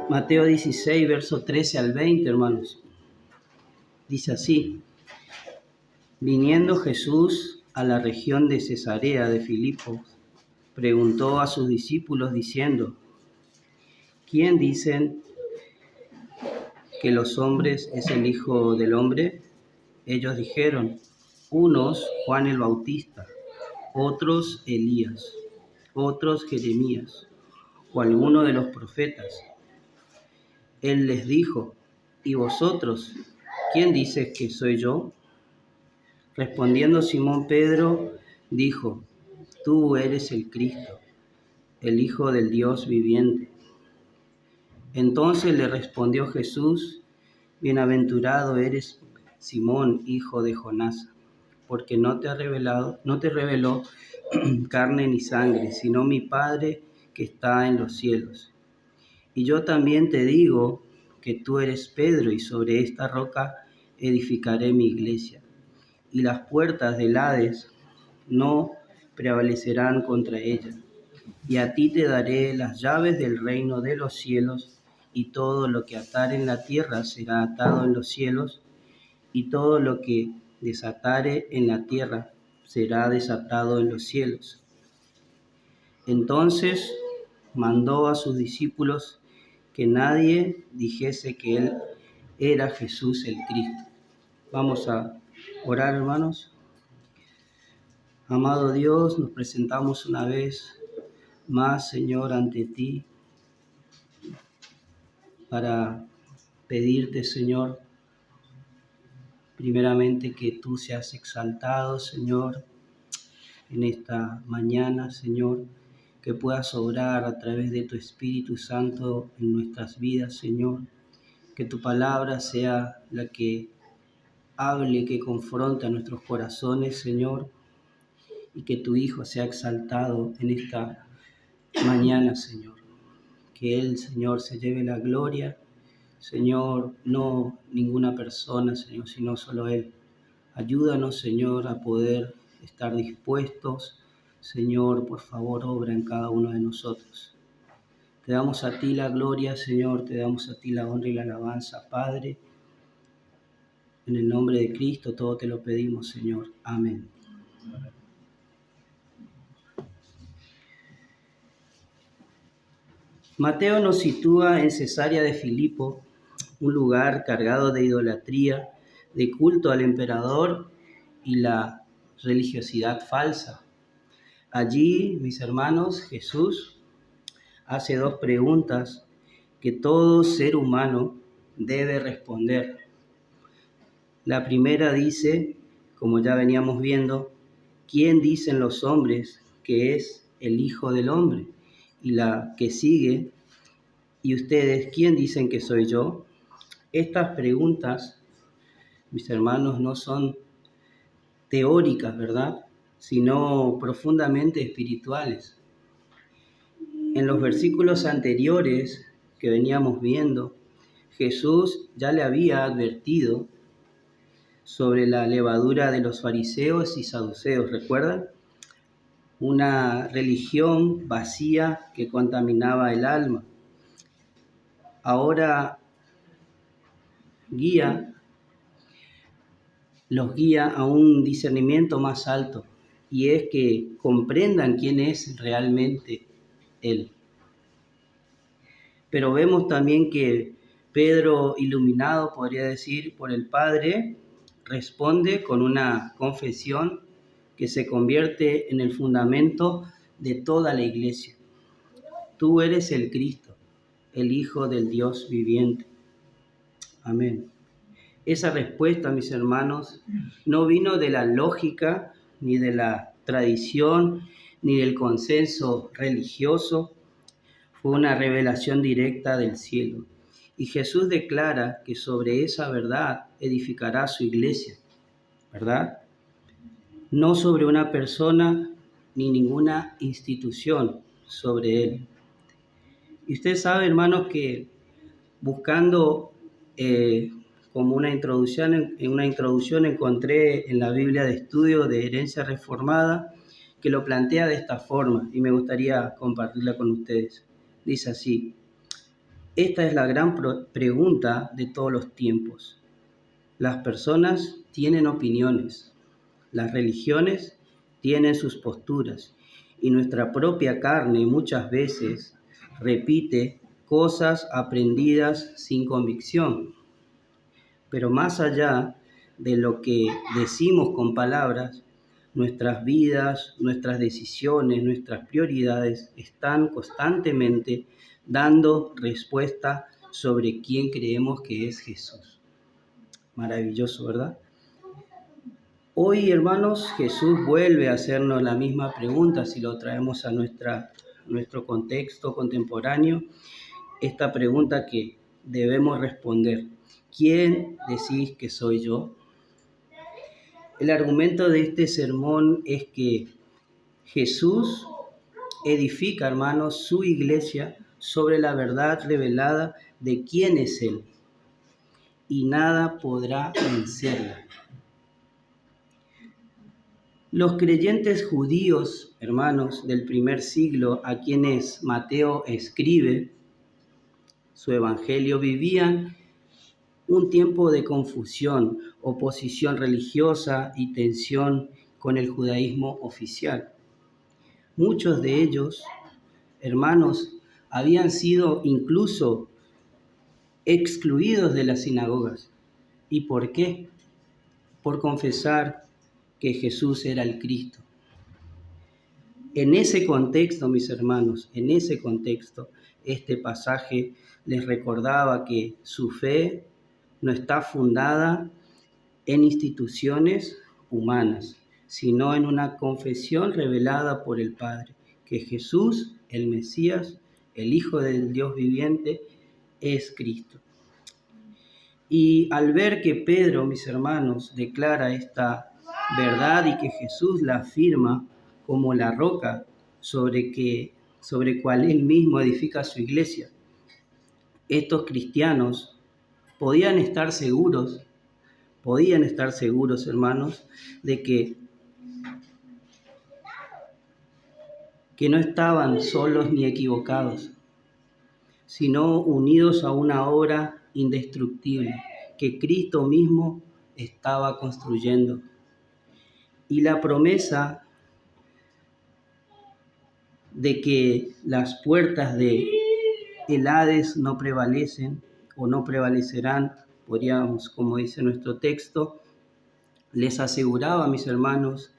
Mateo 16, verso 13 al 20, hermanos. Dice así: Viniendo Jesús a la región de Cesarea de Filipo, preguntó a sus discípulos diciendo: ¿Quién dicen que los hombres es el Hijo del Hombre? Ellos dijeron: unos Juan el Bautista, otros Elías, otros Jeremías o alguno de los profetas. Él les dijo: ¿y vosotros, quién dices que soy yo? Respondiendo Simón Pedro, dijo: Tú eres el Cristo, el Hijo del Dios viviente. Entonces le respondió Jesús: Bienaventurado eres, Simón, hijo de Jonás, porque no te reveló carne ni sangre, sino mi Padre que está en los cielos. Y yo también te digo que tú eres Pedro, y sobre esta roca edificaré mi iglesia, y las puertas del Hades no prevalecerán contra ella. Y a ti te daré las llaves del reino de los cielos, y todo lo que atare en la tierra será atado en los cielos, y todo lo que desatare en la tierra será desatado en los cielos. Entonces mandó a sus discípulos que nadie dijese que él era Jesús el Cristo. Vamos a orar, hermanos. Amado Dios, nos presentamos una vez más, Señor, ante ti para pedirte, Señor, primeramente que tú seas exaltado, Señor, en esta mañana, Señor, que puedas obrar a través de tu Espíritu Santo en nuestras vidas, Señor, que tu palabra sea la que hable, que confronte a nuestros corazones, Señor, y que tu Hijo sea exaltado en esta mañana, Señor. Que Él, Señor, se lleve la gloria, Señor, no ninguna persona, Señor, sino solo Él. Ayúdanos, Señor, a poder estar dispuestos. Señor, por favor, obra en cada uno de nosotros. Te damos a ti la gloria, Señor, te damos a ti la honra y la alabanza, Padre. En el nombre de Cristo todo te lo pedimos, Señor. Amén. Mateo nos sitúa en Cesarea de Filipo, un lugar cargado de idolatría, de culto al emperador y la religiosidad falsa. Allí, mis hermanos, Jesús hace dos preguntas que todo ser humano debe responder. La primera dice, como ya veníamos viendo, ¿quién dicen los hombres que es el Hijo del Hombre? Y la que sigue, ¿y ustedes quién dicen que soy yo? Estas preguntas, mis hermanos, no son teóricas, ¿verdad?, sino profundamente espirituales. En los versículos anteriores que veníamos viendo, Jesús ya le había advertido sobre la levadura de los fariseos y saduceos, ¿recuerdan? Una religión vacía que contaminaba el alma. Ahora los guía a un discernimiento más alto, y es que comprendan quién es realmente Él. Pero vemos también que Pedro, iluminado, podría decir, por el Padre, responde con una confesión que se convierte en el fundamento de toda la iglesia. Tú eres el Cristo, el Hijo del Dios viviente. Amén. Esa respuesta, mis hermanos, no vino de la lógica, ni de la tradición, ni del consenso religioso. Fue una revelación directa del cielo. Y Jesús declara que sobre esa verdad edificará su iglesia, ¿verdad? No sobre una persona ni ninguna institución, sobre Él. Y usted sabe, hermanos, que buscando como una introducción encontré en la Biblia de Estudio de Herencia Reformada que lo plantea de esta forma y me gustaría compartirla con ustedes. Dice así: Esta es la gran pregunta de todos los tiempos. Las personas tienen opiniones, las religiones tienen sus posturas y nuestra propia carne muchas veces repite cosas aprendidas sin convicción. Pero más allá de lo que decimos con palabras, nuestras vidas, nuestras decisiones, nuestras prioridades están constantemente dando respuesta sobre quién creemos que es Jesús. Maravilloso, ¿verdad? Hoy, hermanos, Jesús vuelve a hacernos la misma pregunta si lo traemos a nuestro contexto contemporáneo. Esta pregunta que debemos responder: ¿quién decís que soy yo? El argumento de este sermón es que Jesús edifica, hermanos, su iglesia sobre la verdad revelada de quién es Él, y nada podrá vencerla. Los creyentes judíos, hermanos, del primer siglo, a quienes Mateo escribe su evangelio, vivían un tiempo de confusión, oposición religiosa y tensión con el judaísmo oficial. Muchos de ellos, hermanos, habían sido incluso excluidos de las sinagogas. ¿Y por qué? Por confesar que Jesús era el Cristo. En ese contexto, mis hermanos, en ese contexto, este pasaje les recordaba que su fe no está fundada en instituciones humanas, sino en una confesión revelada por el Padre, que Jesús, el Mesías, el Hijo del Dios viviente, es Cristo. Y al ver que Pedro, mis hermanos, declara esta verdad y que Jesús la afirma como la roca sobre cual él mismo edifica su iglesia, estos cristianos podían estar seguros, hermanos, de que no estaban solos ni equivocados, sino unidos a una obra indestructible que Cristo mismo estaba construyendo. Y la promesa de que las puertas de el Hades no prevalecen o no prevalecerán, podríamos, como dice nuestro texto, les aseguraba, mis hermanos,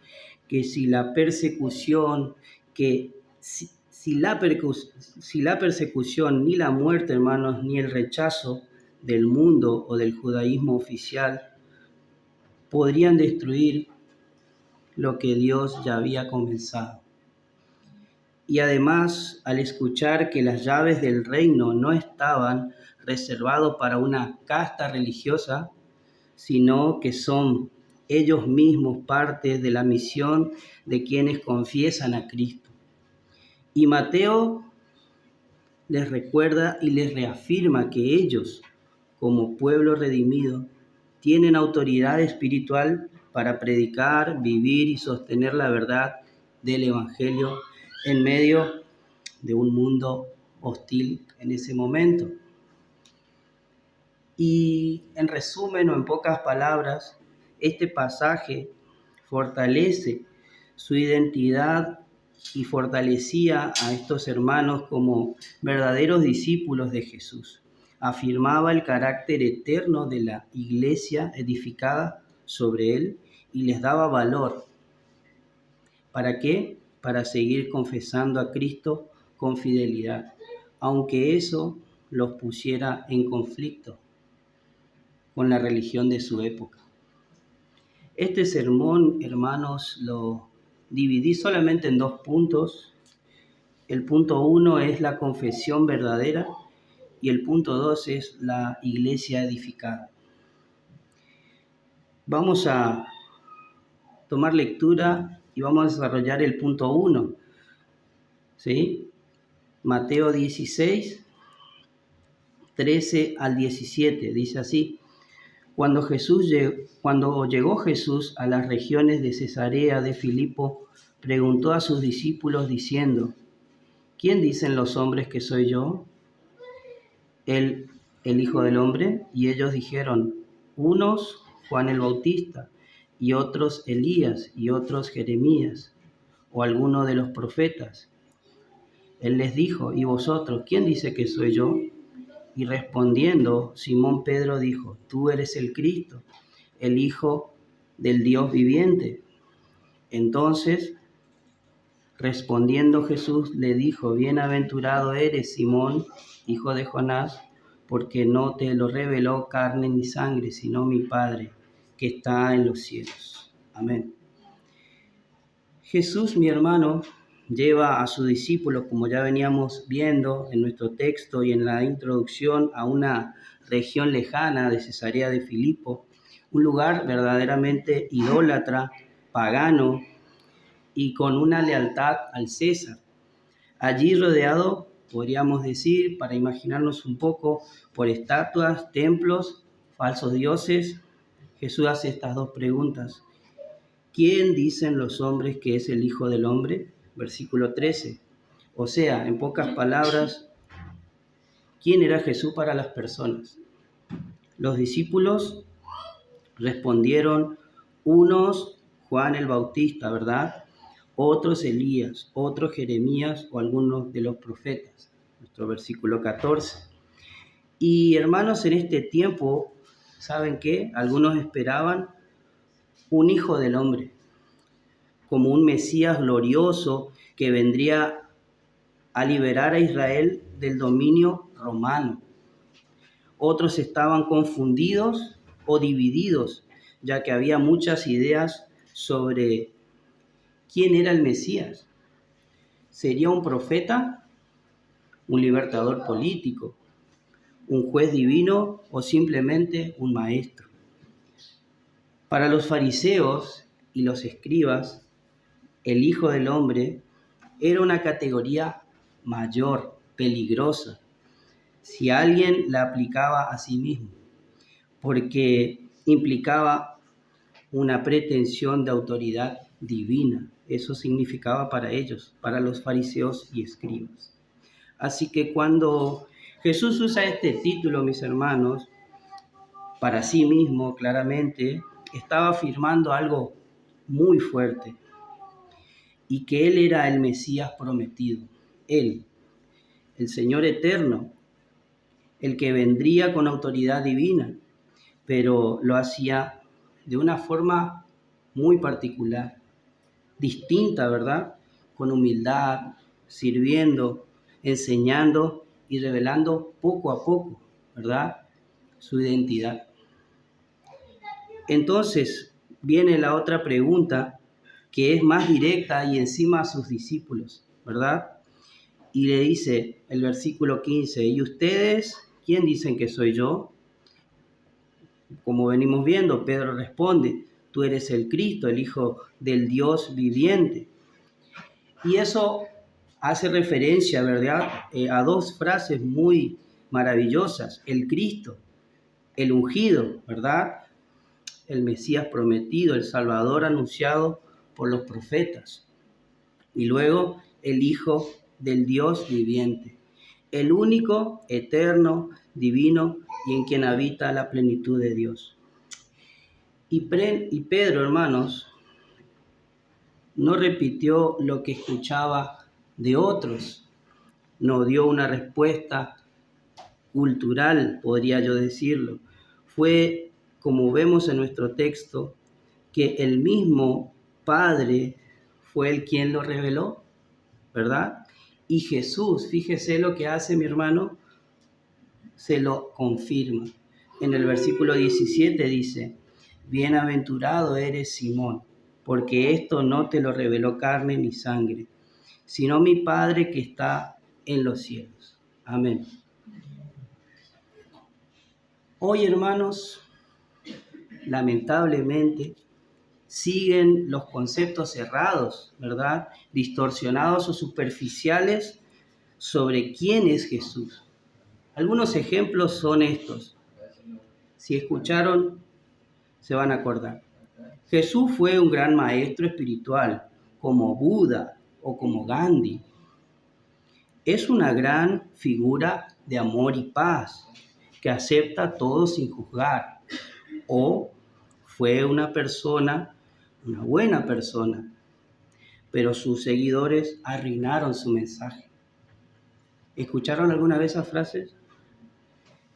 que si la persecución, ni la muerte, hermanos, ni el rechazo del mundo o del judaísmo oficial podrían destruir lo que Dios ya había comenzado. Y además, al escuchar que las llaves del reino no estaban reservadas para una casta religiosa, sino que son ellos mismos parte de la misión de quienes confiesan a Cristo. Y Mateo les recuerda y les reafirma que ellos, como pueblo redimido, tienen autoridad espiritual para predicar, vivir y sostener la verdad del Evangelio en medio de un mundo hostil en ese momento. Y en resumen o en pocas palabras, este pasaje fortalece su identidad y fortalecía a estos hermanos como verdaderos discípulos de Jesús. Afirmaba el carácter eterno de la iglesia edificada sobre él y les daba valor. ¿Para qué? Para seguir confesando a Cristo con fidelidad, aunque eso los pusiera en conflicto con la religión de su época. Este sermón, hermanos, lo dividí solamente en 2 puntos. El punto 1 es la confesión verdadera y el punto 2 es la iglesia edificada. Vamos a tomar lectura y vamos a desarrollar el punto 1. ¿Sí? Mateo 16, 13 al 17, dice así: Cuando llegó Jesús a las regiones de Cesarea de Filipo, preguntó a sus discípulos diciendo: ¿Quién dicen los hombres que soy yo? el, el Hijo del Hombre? Y ellos dijeron, unos Juan el Bautista, y otros Elías, y otros Jeremías, o alguno de los profetas. Él les dijo, ¿y vosotros, quién dice que soy yo? Y respondiendo, Simón Pedro dijo, tú eres el Cristo, el Hijo del Dios viviente. Entonces, respondiendo Jesús, le dijo, bienaventurado eres, Simón, hijo de Jonás, porque no te lo reveló carne ni sangre, sino mi Padre, que está en los cielos. Amén. Jesús, mi hermano, lleva a sus discípulos, como ya veníamos viendo en nuestro texto y en la introducción, a una región lejana de Cesarea de Filipo, un lugar verdaderamente idólatra, pagano y con una lealtad al César. Allí rodeado, podríamos decir, para imaginarnos un poco, por estatuas, templos, falsos dioses, Jesús hace estas dos preguntas. ¿Quién dicen los hombres que es el Hijo del Hombre? Versículo 13. O sea, en pocas palabras, ¿quién era Jesús para las personas? Los discípulos respondieron, unos Juan el Bautista, ¿verdad? Otros Elías, otros Jeremías o algunos de los profetas. Nuestro versículo 14. Y hermanos, en este tiempo, ¿saben qué? Algunos esperaban un Hijo del Hombre, como un Mesías glorioso que vendría a liberar a Israel del dominio romano. Otros estaban confundidos o divididos, ya que había muchas ideas sobre quién era el Mesías. ¿Sería un profeta, un libertador político, un juez divino o simplemente un maestro? Para los fariseos y los escribas, el Hijo del Hombre era una categoría mayor, peligrosa, si alguien la aplicaba a sí mismo, porque implicaba una pretensión de autoridad divina. Eso significaba para ellos, para los fariseos y escribas. Así que cuando Jesús usa este título, mis hermanos, para sí mismo, claramente, estaba afirmando algo muy fuerte, y que Él era el Mesías prometido. Él, el Señor eterno, el que vendría con autoridad divina, pero lo hacía de una forma muy particular, distinta, ¿verdad? Con humildad, sirviendo, enseñando y revelando poco a poco, ¿verdad? Su identidad. Entonces viene la otra pregunta, que es más directa y encima a sus discípulos, ¿verdad? Y le dice el versículo 15, ¿y ustedes quién dicen que soy yo? Como venimos viendo, Pedro responde, tú eres el Cristo, el Hijo del Dios viviente. Y eso hace referencia, ¿verdad?, a dos frases muy maravillosas. El Cristo, el ungido, ¿verdad?, el Mesías prometido, el Salvador anunciado por los profetas. Y luego el Hijo del Dios viviente, el único, eterno, divino y en quien habita la plenitud de Dios. Y Pedro, hermanos, no repitió lo que escuchaba de otros, no dio una respuesta cultural, podría yo decirlo. Fue, como vemos en nuestro texto, que el mismo Padre fue el quien lo reveló, ¿verdad? Y Jesús, fíjese lo que hace, mi hermano, se lo confirma. En el versículo 17 dice, bienaventurado eres Simón, porque esto no te lo reveló carne ni sangre, sino mi Padre que está en los cielos. Amén. Hoy, hermanos, lamentablemente, siguen los conceptos cerrados, ¿verdad?, distorsionados o superficiales sobre quién es Jesús. Algunos ejemplos son estos. Si escucharon, se van a acordar. Jesús fue un gran maestro espiritual, como Buda o como Gandhi. Es una gran figura de amor y paz, que acepta a todos sin juzgar, o fue una buena persona, pero sus seguidores arruinaron su mensaje. ¿Escucharon alguna vez esas frases?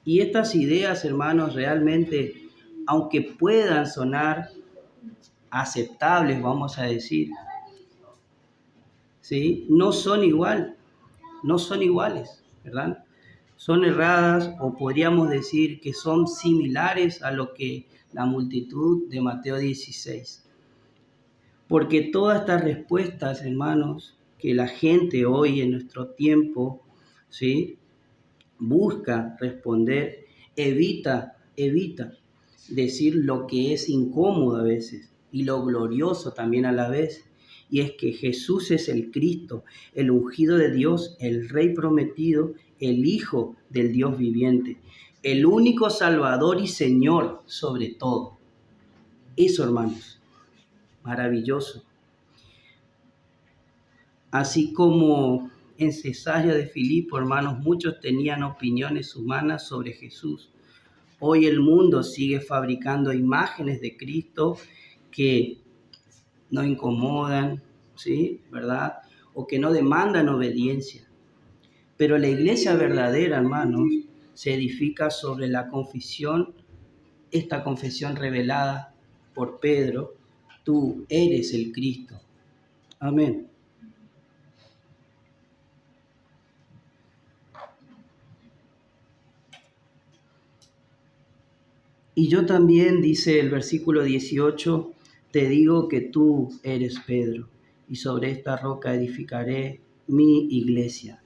Y estas ideas, hermanos, realmente, aunque puedan sonar aceptables, vamos a decir, ¿sí? No son iguales, ¿verdad? Son erradas, o podríamos decir que son similares a lo que la multitud de Mateo 16. Porque todas estas respuestas, hermanos, que la gente hoy en nuestro tiempo, ¿sí?, busca responder, evita decir lo que es incómodo a veces y lo glorioso también a la vez. Y es que Jesús es el Cristo, el ungido de Dios, el Rey prometido, el Hijo del Dios viviente, el único Salvador y Señor sobre todo. Eso, hermanos, maravilloso. Así como en Cesarea de Filipo, hermanos, muchos tenían opiniones humanas sobre Jesús. Hoy el mundo sigue fabricando imágenes de Cristo que no incomodan, ¿sí?, ¿verdad? O que no demandan obediencia. Pero la iglesia verdadera, hermanos, se edifica sobre la confesión, esta confesión revelada por Pedro: tú eres el Cristo. Amén. Y yo también, dice el versículo 18, te digo que tú eres Pedro, y sobre esta roca edificaré mi iglesia,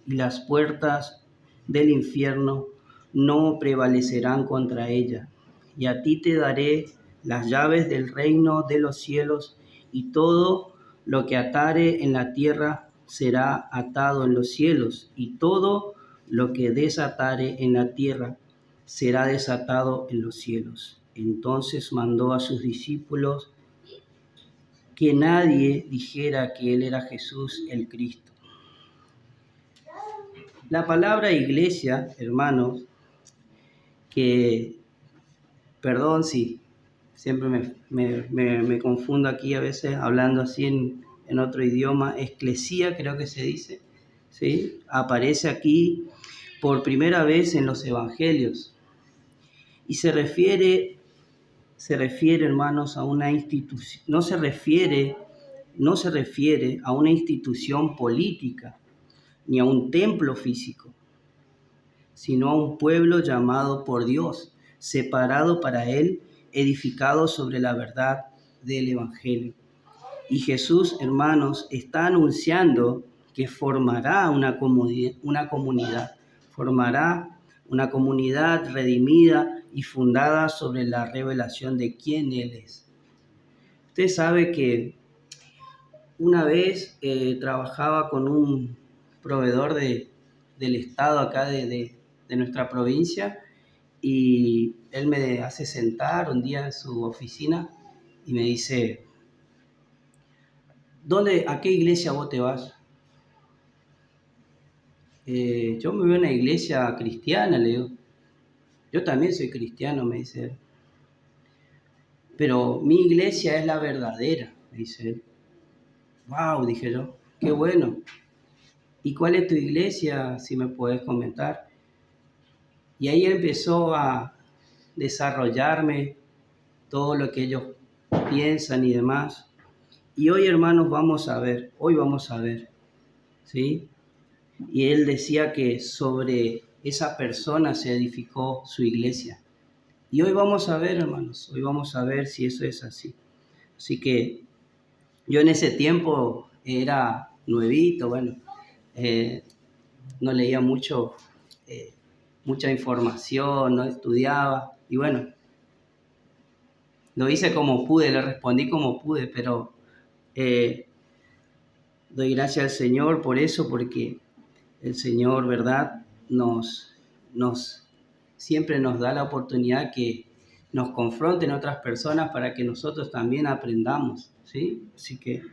y las puertas del infierno no prevalecerán contra ella. Y a ti te daré las llaves del reino de los cielos, y todo lo que atare en la tierra será atado en los cielos, y todo lo que desatare en la tierra será desatado en los cielos. Entonces mandó a sus discípulos que nadie dijera que él era Jesús el Cristo. La palabra iglesia, hermanos, perdón si siempre me confundo aquí a veces hablando así en otro idioma, eclesía creo que se dice, ¿sí? Aparece aquí por primera vez en los evangelios. Y se refiere, hermanos, a una institución, no se refiere a una institución política ni a un templo físico, sino a un pueblo llamado por Dios, separado para Él, edificado sobre la verdad del Evangelio. Y Jesús, hermanos, está anunciando que formará una comunidad, formará una comunidad redimida y fundada sobre la revelación de quién Él es. Usted sabe que una vez trabajaba con un proveedor del Estado acá de nuestra provincia, y él me hace sentar un día en su oficina y me dice: ¿a qué iglesia vos te vas? Yo me voy a una iglesia cristiana, le digo. Yo también soy cristiano, me dice él. Pero mi iglesia es la verdadera, me dice él. Wow, dije yo, qué bueno. ¿Y cuál es tu iglesia, si me puedes comentar? Y ahí empezó a desarrollarme todo lo que ellos piensan y demás. Y hoy, hermanos, hoy vamos a ver, ¿sí? Y él decía que sobre esa persona se edificó su iglesia. Y hoy vamos a ver, hermanos, hoy vamos a ver si eso es así. Así que yo en ese tiempo era nuevito, bueno, no leía mucha información, no estudiaba, y bueno, lo hice como pude, le respondí como pude, pero doy gracias al Señor por eso, porque el Señor, ¿verdad?, siempre nos da la oportunidad que nos confronten otras personas para que nosotros también aprendamos, ¿sí? Así que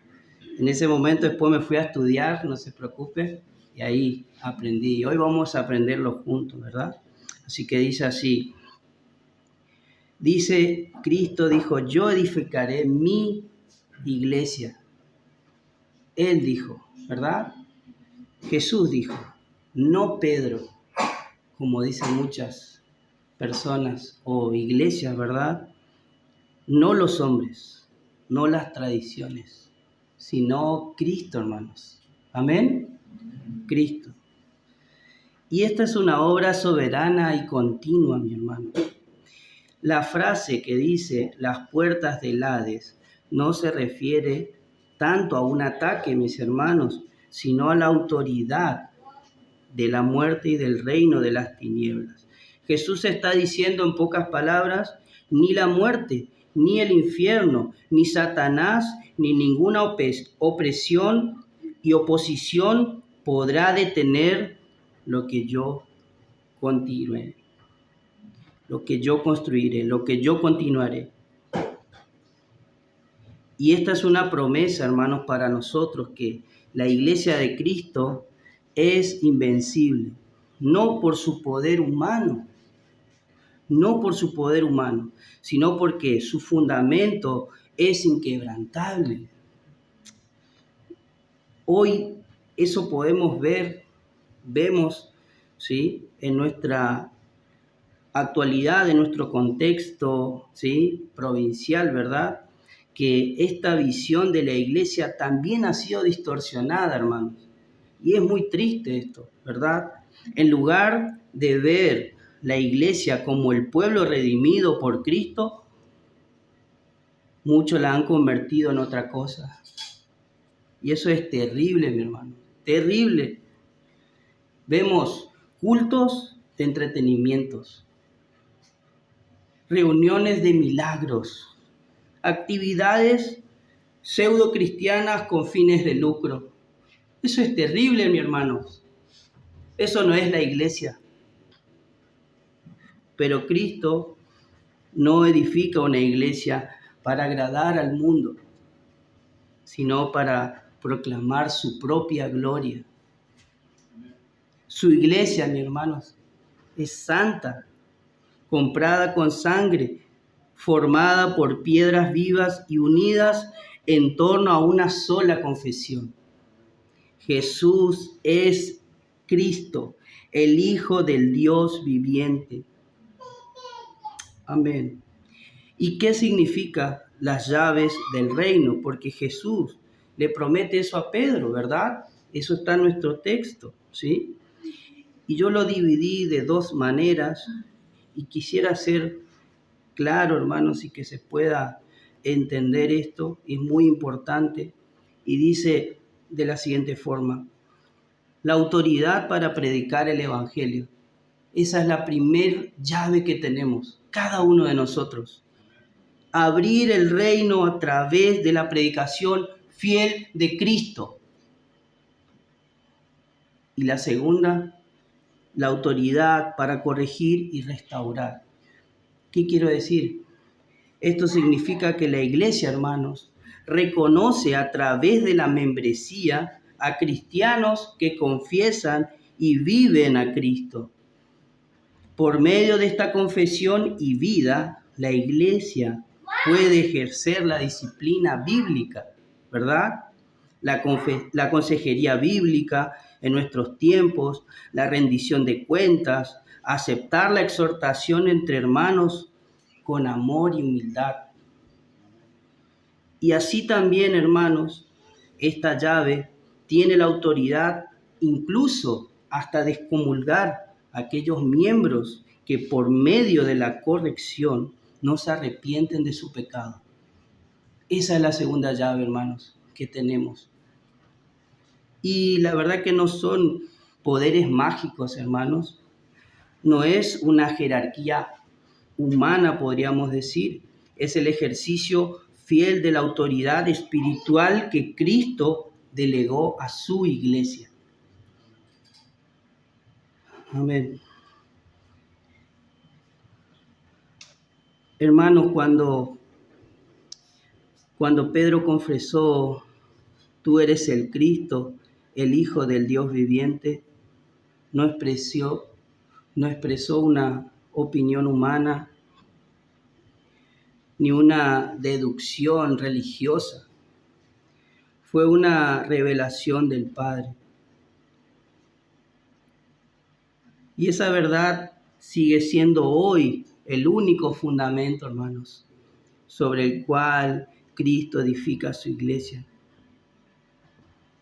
en ese momento después me fui a estudiar, no se preocupe, Y ahí aprendí. Hoy vamos a aprenderlo juntos, ¿verdad? Así que dice así. Dice, Cristo dijo, yo edificaré mi iglesia. Él dijo, ¿verdad? Jesús dijo, no Pedro, como dicen muchas personas o iglesias, ¿verdad? No los hombres, no las tradiciones, sino Cristo, hermanos. ¿Amén? Cristo. Y esta es una obra soberana y continua, mi hermano. La frase que dice las puertas del Hades no se refiere tanto a un ataque, mis hermanos, sino a la autoridad de la muerte y del reino de las tinieblas. Jesús está diciendo en pocas palabras, ni la muerte, ni el infierno, ni Satanás, ni ninguna opresión y oposición podrá detener lo que yo continúe, lo que yo construiré, lo que yo continuaré. Y esta es una promesa, hermanos, para nosotros, que la iglesia de Cristo es invencible, no por su poder humano, no por su poder humano, sino porque su fundamento es inquebrantable. Hoy eso podemos vemos, ¿sí?, en nuestra actualidad, en nuestro contexto, ¿sí?, provincial, ¿verdad?, que esta visión de la iglesia también ha sido distorsionada, hermanos. Y es muy triste esto, ¿verdad? En lugar de ver la iglesia como el pueblo redimido por Cristo, muchos la han convertido en otra cosa. Y eso es terrible, mi hermano, terrible. Vemos cultos de entretenimientos, reuniones de milagros, actividades pseudo cristianas con fines de lucro. Eso es terrible, mi hermano. Eso no es la iglesia. Pero Cristo no edifica una iglesia para agradar al mundo, sino para proclamar su propia gloria. Su iglesia, mis hermanos, es santa, comprada con sangre, formada por piedras vivas y unidas en torno a una sola confesión. Jesús es Cristo, el Hijo del Dios viviente. Amén. ¿Y qué significa las llaves del reino? Porque Jesús le promete eso a Pedro, ¿verdad? Eso está en nuestro texto, ¿sí? Y yo lo dividí de dos maneras y quisiera ser claro, hermanos, y que se pueda entender esto, es muy importante. Y dice de la siguiente forma, la autoridad para predicar el Evangelio. Esa es la primer llave que tenemos, cada uno de nosotros. Abrir el reino a través de la predicación fiel de Cristo. Y la segunda, la autoridad para corregir y restaurar. ¿Qué quiero decir? Esto significa que la iglesia, hermanos, reconoce a través de la membresía a cristianos que confiesan y viven a Cristo. Por medio de esta confesión y vida, la iglesia puede ejercer la disciplina bíblica, ¿verdad? La consejería bíblica en nuestros tiempos, la rendición de cuentas, aceptar la exhortación entre hermanos con amor y humildad. Y así también, hermanos, esta llave tiene la autoridad incluso hasta de excomulgar a aquellos miembros que por medio de la corrección no se arrepienten de su pecado. Esa es la segunda llave, hermanos, que tenemos. Y la verdad que no son poderes mágicos, hermanos. No es una jerarquía humana, podríamos decir. Es el ejercicio fiel de la autoridad espiritual que Cristo delegó a su iglesia. Amén. Hermanos, cuando Pedro confesó, tú eres el Cristo, el Hijo del Dios viviente, no expresó una opinión humana ni una deducción religiosa. Fue una revelación del Padre. Y esa verdad sigue siendo hoy el único fundamento, hermanos, sobre el cual Cristo edifica su iglesia.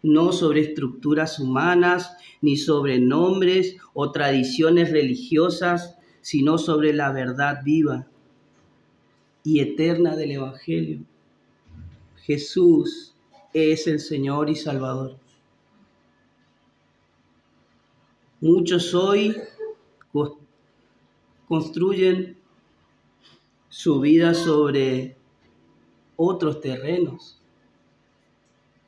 No sobre estructuras humanas, ni sobre nombres o tradiciones religiosas, sino sobre la verdad viva y eterna del Evangelio. Jesús es el Señor y Salvador. Muchos hoy construyen su vida sobre otros terrenos,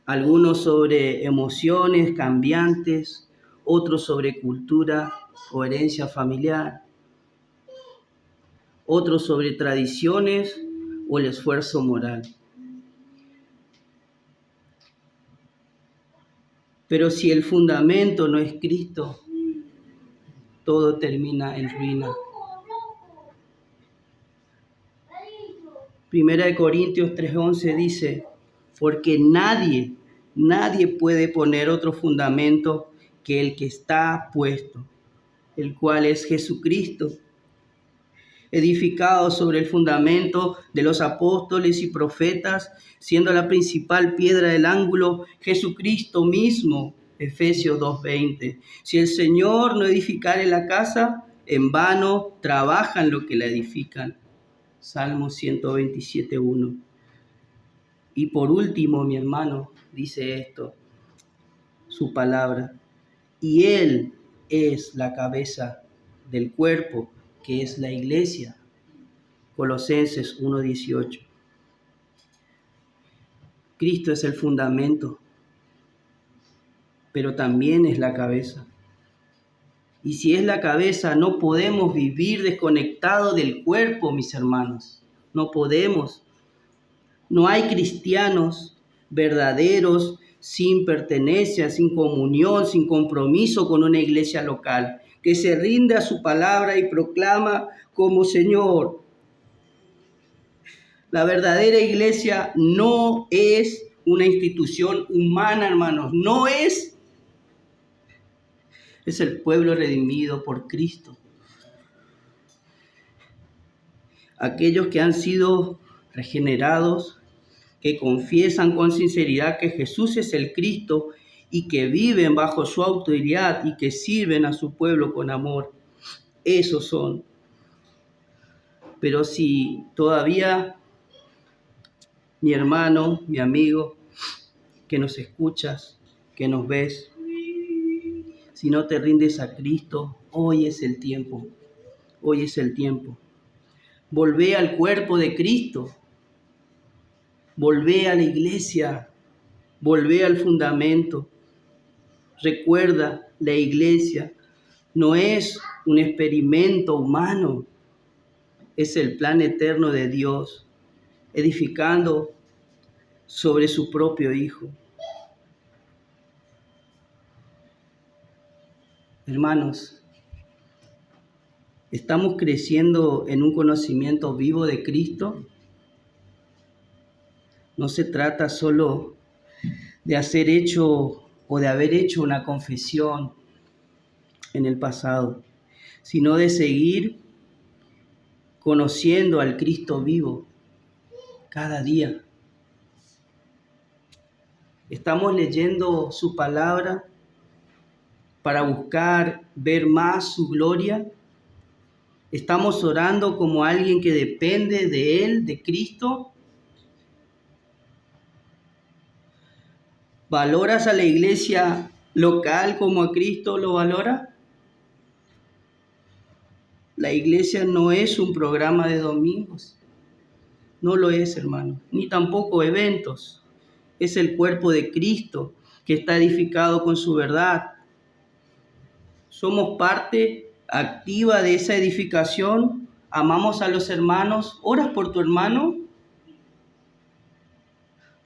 algunos sobre emociones cambiantes, otros sobre cultura o herencia familiar, otros sobre tradiciones o el esfuerzo moral. Pero si el fundamento no es Cristo, todo termina en ruina. Primera de Corintios 3:11 dice, porque nadie puede poner otro fundamento que el que está puesto, el cual es Jesucristo, edificado sobre el fundamento de los apóstoles y profetas, siendo la principal piedra del ángulo Jesucristo mismo. Efesios 2:20. Si el Señor no edificare la casa, en vano trabajan los que la edifican. Salmo 127:1. Y por último, mi hermano, dice esto, su palabra, y Él es la cabeza del cuerpo, que es la iglesia. Colosenses 1:18. Cristo es el fundamento, pero también es la cabeza. Y si es la cabeza, no podemos vivir desconectados del cuerpo, mis hermanos. No podemos. No hay cristianos verdaderos sin pertenencia, sin comunión, sin compromiso con una iglesia local, que se rinde a su palabra y proclama como Señor. La verdadera iglesia no es una institución humana, hermanos. No es. Es el pueblo redimido por Cristo. Aquellos que han sido regenerados, que confiesan con sinceridad que Jesús es el Cristo y que viven bajo su autoridad y que sirven a su pueblo con amor. Esos son. Pero si todavía, mi hermano, mi amigo, que nos escuchas, que nos ves, si no te rindes a Cristo, hoy es el tiempo. Hoy es el tiempo. Volvé al cuerpo de Cristo. Volvé a la iglesia. Volvé al fundamento. Recuerda, la iglesia no es un experimento humano. Es el plan eterno de Dios, edificando sobre su propio Hijo. Hermanos, ¿estamos creciendo en un conocimiento vivo de Cristo? No se trata solo de haber hecho una confesión en el pasado, sino de seguir conociendo al Cristo vivo cada día. Estamos leyendo su palabra para buscar ver más su gloria. Estamos orando como alguien que depende de Él, de Cristo. ¿Valoras a la iglesia local como a Cristo lo valora? La iglesia no es un programa de domingos. No lo es, hermano. Ni tampoco eventos. Es el cuerpo de Cristo que está edificado con su verdad. Somos parte activa de esa edificación. Amamos a los hermanos. ¿Oras por tu hermano?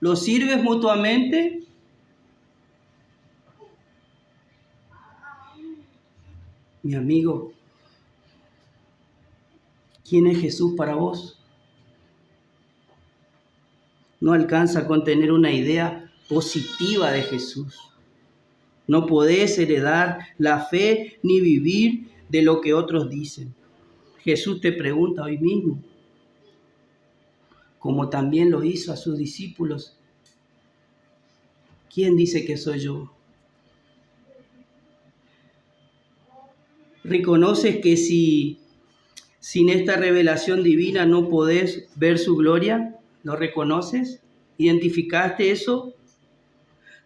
¿Los sirves mutuamente? Mi amigo, ¿quién es Jesús para vos? No alcanza con tener una idea positiva de Jesús. No podés heredar la fe ni vivir de lo que otros dicen. Jesús te pregunta hoy mismo, como también lo hizo a sus discípulos, ¿quién dice que soy yo? ¿Reconoces que si sin esta revelación divina no podés ver su gloria? ¿Lo reconoces? ¿Identificaste eso?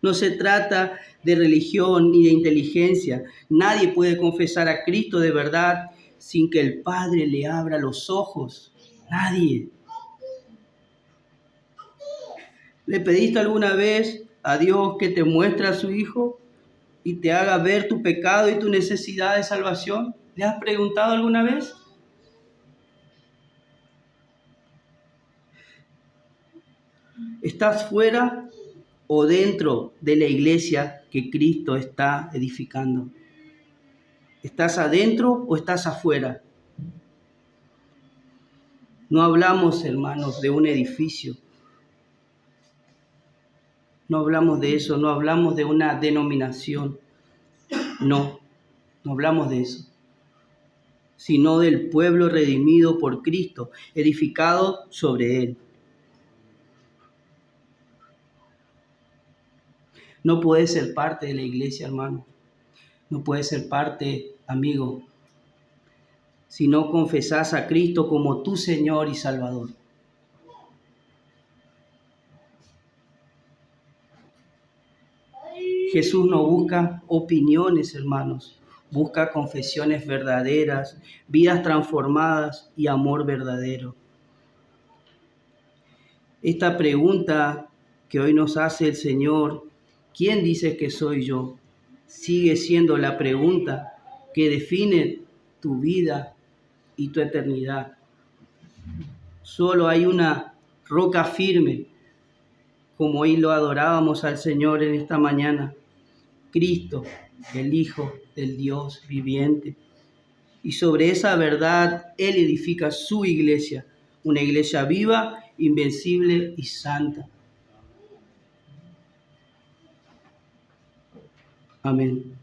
No se trata de religión ni de inteligencia. Nadie puede confesar a Cristo de verdad sin que el Padre le abra los ojos. Nadie. ¿Le pediste alguna vez a Dios que te muestre a su Hijo y te haga ver tu pecado y tu necesidad de salvación? ¿Le has preguntado alguna vez? ¿Estás fuera o dentro de la iglesia que Cristo está edificando? ¿Estás adentro o estás afuera? No hablamos, hermanos, de un edificio. No hablamos de eso, no hablamos de una denominación. No hablamos de eso. Sino del pueblo redimido por Cristo, edificado sobre Él. No puedes ser parte de la iglesia, hermano. No puedes ser parte, amigo, si no confesás a Cristo como tu Señor y Salvador. Jesús no busca opiniones, hermanos. Busca confesiones verdaderas, vidas transformadas y amor verdadero. Esta pregunta que hoy nos hace el Señor, ¿quién dices que soy yo?, sigue siendo la pregunta que define tu vida y tu eternidad. Solo hay una roca firme, como hoy lo adorábamos al Señor en esta mañana: Cristo, el Hijo del Dios viviente. Y sobre esa verdad Él edifica su iglesia, una iglesia viva, invencible y santa. Amén.